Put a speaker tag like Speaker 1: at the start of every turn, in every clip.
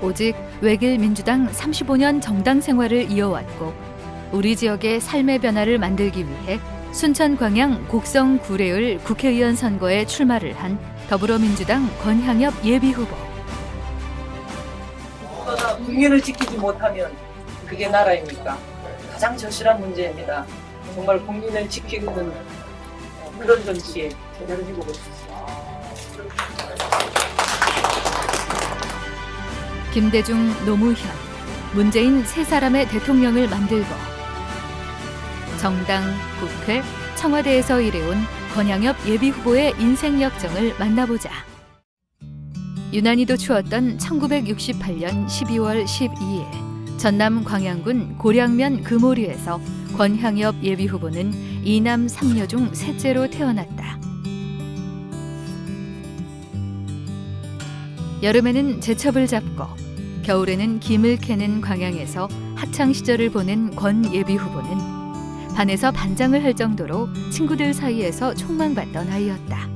Speaker 1: 오직 외길 민주당 35년 정당 생활을 이어왔고 우리 지역의 삶의 변화를 만들기 위해 순천 광양 곡성 구례을 국회의원 선거에 출마를 한 더불어민주당 권향엽 예비후보.
Speaker 2: 국민을 지키지 못하면 그게 나라입니까? 가장 절실한 문제입니다. 정말 국민을 지키는 그런 정치에 제대로 해보고 있습니다.
Speaker 1: 김대중, 노무현, 문재인 세 사람의 대통령을 만들고 정당, 국회, 청와대에서 일해온 권향엽 예비후보의 인생 역정을 만나보자. 유난히도 추웠던 1968년 12월 12일 전남 광양군 고량면 금오리에서 권향엽 예비후보는 이남 3녀 중 셋째로 태어났다. 여름에는 제첩을 잡고 겨울에는 김을 캐는 광양에서 학창 시절을 보낸 권 예비후보는 반에서 반장을 할 정도로 친구들 사이에서 촉망받던 아이였다.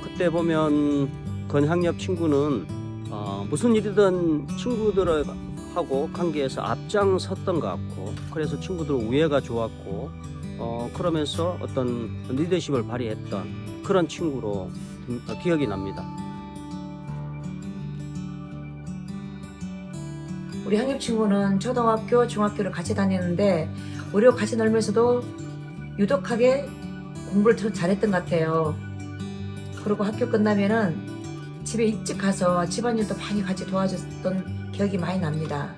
Speaker 3: 그때 보면 권향엽 친구는 무슨 일이든 친구들하고 관계에서 앞장섰던 것 같고, 그래서 친구들 우애가 좋았고, 그러면서 어떤 리더십을 발휘했던 그런 친구로 기억이 납니다.
Speaker 4: 우리 향엽 친구는 초등학교, 중학교를 같이 다니는데 우리와 같이 놀면서도 유독하게 공부를 더 잘했던 것 같아요. 그리고 학교 끝나면은 집에 일찍 가서 집안일도 많이 같이 도와줬던 기억이 많이 납니다.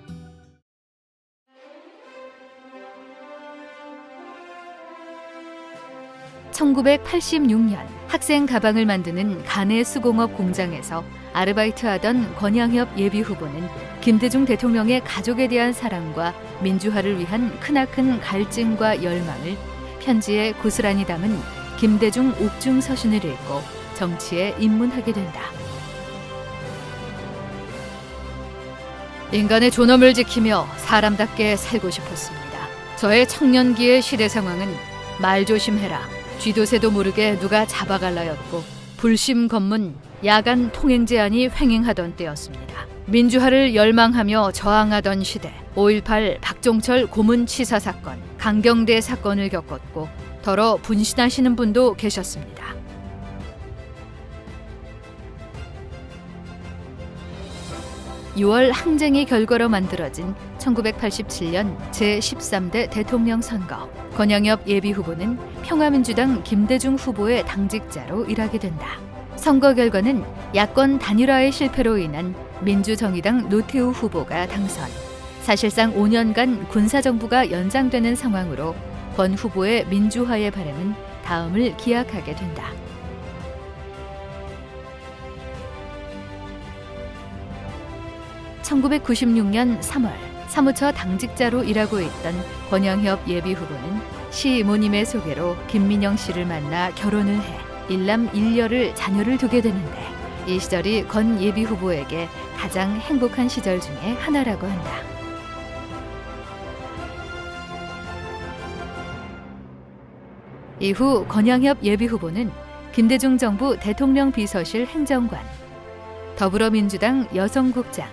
Speaker 1: (1986년) 학생 가방을 만드는 간해 수공업 공장에서 아르바이트하던 권향엽 예비후보는 김대중 대통령의 가족에 대한 사랑과 민주화를 위한 크나큰 갈증과 열망을 편지에 고스란히 담은 김대중 옥중 서신을 읽고 정치에 입문하게 된다. 인간의 존엄을 지키며 사람답게 살고 싶었습니다. 저의 청년기의 시대 상황은 말 조심해라, 쥐도새도 모르게 누가 잡아갈라였고 불심 검문, 야간 통행 제한이 횡행하던 때였습니다. 민주화를 열망하며 저항하던 시대, 5.18 박종철 고문 치사 사건, 강경대 사건을 겪었고 더러 분신하시는 분도 계셨습니다. (6월) 항쟁의 결과로 만들어진 1987년 제13대 대통령 선거. 권향엽 예비후보는 평화민주당 김대중 후보의 당직자로 일하게 된다. 선거 결과는 야권 단일화의 실패로 인한 민주정의당 노태우 후보가 당선. 사실상 5년간 군사정부가 연장되는 상황으로 권 후보의 민주화의 바람은 다음을 기약하게 된다. (1996년 3월) 사무처 당직자로 일하고 있던 권향엽 예비후보는 시이모님의 소개로 김민영 씨를 만나 결혼을 해 일남 일녀를 자녀를 두게 되는데 이 시절이 권 예비후보에게 가장 행복한 시절 중에 하나라고 한다. 이후 권향엽 예비후보는 김대중 정부 대통령 비서실 행정관, 더불어민주당 여성국장,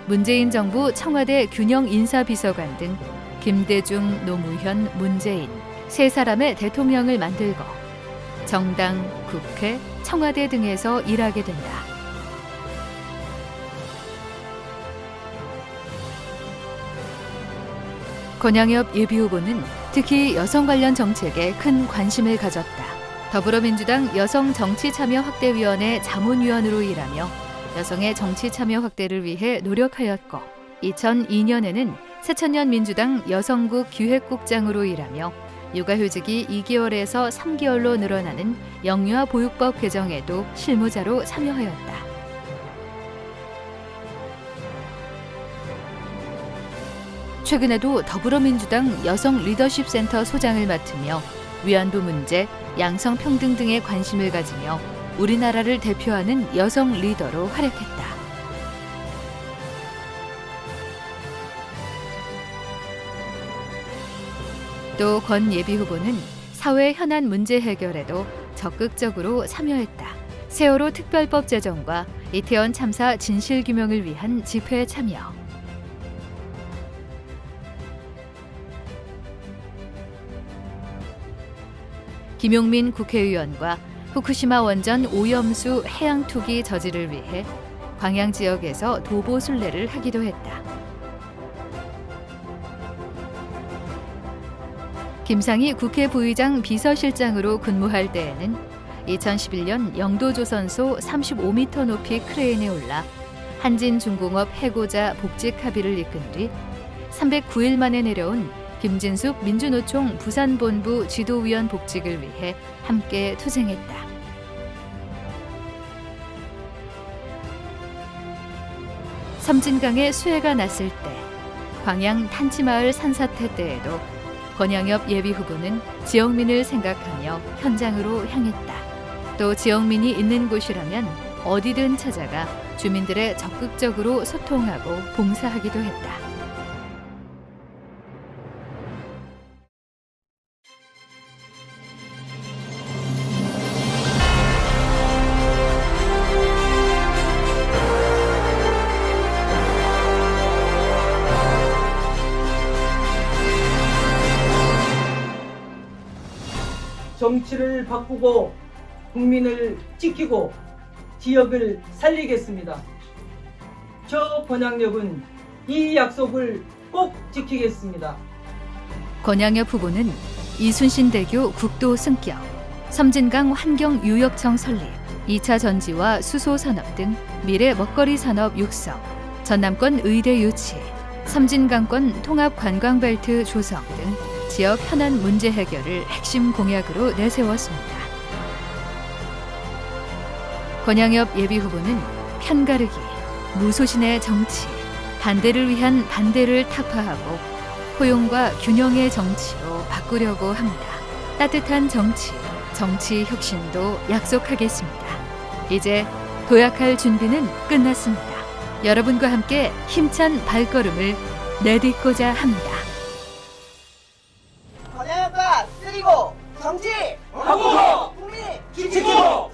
Speaker 1: 문재인 정부 청와대 균형 인사비서관 등 김대중, 노무현, 문재인 세 사람의 대통령을 만들고 정당, 국회, 청와대 등에서 일하게 된다. 권향엽 예비후보는 특히 여성 관련 정책에 큰 관심을 가졌다. 더불어민주당 여성정치참여확대위원회 자문위원으로 일하며 여성의 정치 참여 확대를 위해 노력하였고 2002년에는 새천년 민주당 여성국 기획국장으로 일하며 육아휴직이 2개월에서 3개월로 늘어나는 영유아 보육법 개정에도 실무자로 참여하였다. 최근에도 더불어민주당 여성 리더십 센터 소장을 맡으며 위안부 문제, 양성평등 등에 관심을 가지며 우리나라를 대표하는 여성 리더로 활약했다. 또 권 예비후보는 사회 현안 문제 해결에도 적극적으로 참여했다. 세월호 특별법 제정과 이태원 참사 진실규명을 위한 집회에 참여. 김용민 국회의원과 후쿠시마 원전 오염수 해양 투기 저지를 위해 광양 지역에서 도보 순례를 하기도 했다. 김상희 국회 부의장 비서실장으로 근무할 때에는 2011년 영도조선소 35m 높이 크레인에 올라 한진중공업 해고자 복직 합의를 이끈 뒤 309일 만에 내려온 김진숙 민주노총 부산본부 지도위원 복직을 위해 함께 투쟁했다. 섬진강에 수해가 났을 때, 광양 탄치마을 산사태 때에도 권양엽 예비후보는 지역민을 생각하며 현장으로 향했다. 또 지역민이 있는 곳이라면 어디든 찾아가 주민들의 적극적으로 소통하고 봉사하기도 했다.
Speaker 2: 정치를 바꾸고 국민을 지키고 지역을 살리겠습니다. 저 권양엽은 이 약속을 꼭 지키겠습니다.
Speaker 1: 권양엽 후보는 이순신대교 국도 승격, 섬진강 환경유역청 설립, 2차 전지와 수소산업 등 미래 먹거리 산업 육성, 전남권 의대 유치, 섬진강권 통합관광벨트 조성 등 지역 현안 문제 해결을 핵심 공약으로 내세웠습니다. 권양엽 예비후보는 편가르기, 무소신의 정치, 반대를 위한 반대를 타파하고 포용과 균형의 정치로 바꾸려고 합니다. 따뜻한 정치, 정치 혁신도 약속하겠습니다. 이제 도약할 준비는 끝났습니다. 여러분과 함께 힘찬 발걸음을 내딛고자 합니다.
Speaker 5: 권양엽과 쓰리고 정치
Speaker 6: 바꾸고
Speaker 5: 국민
Speaker 6: 지키고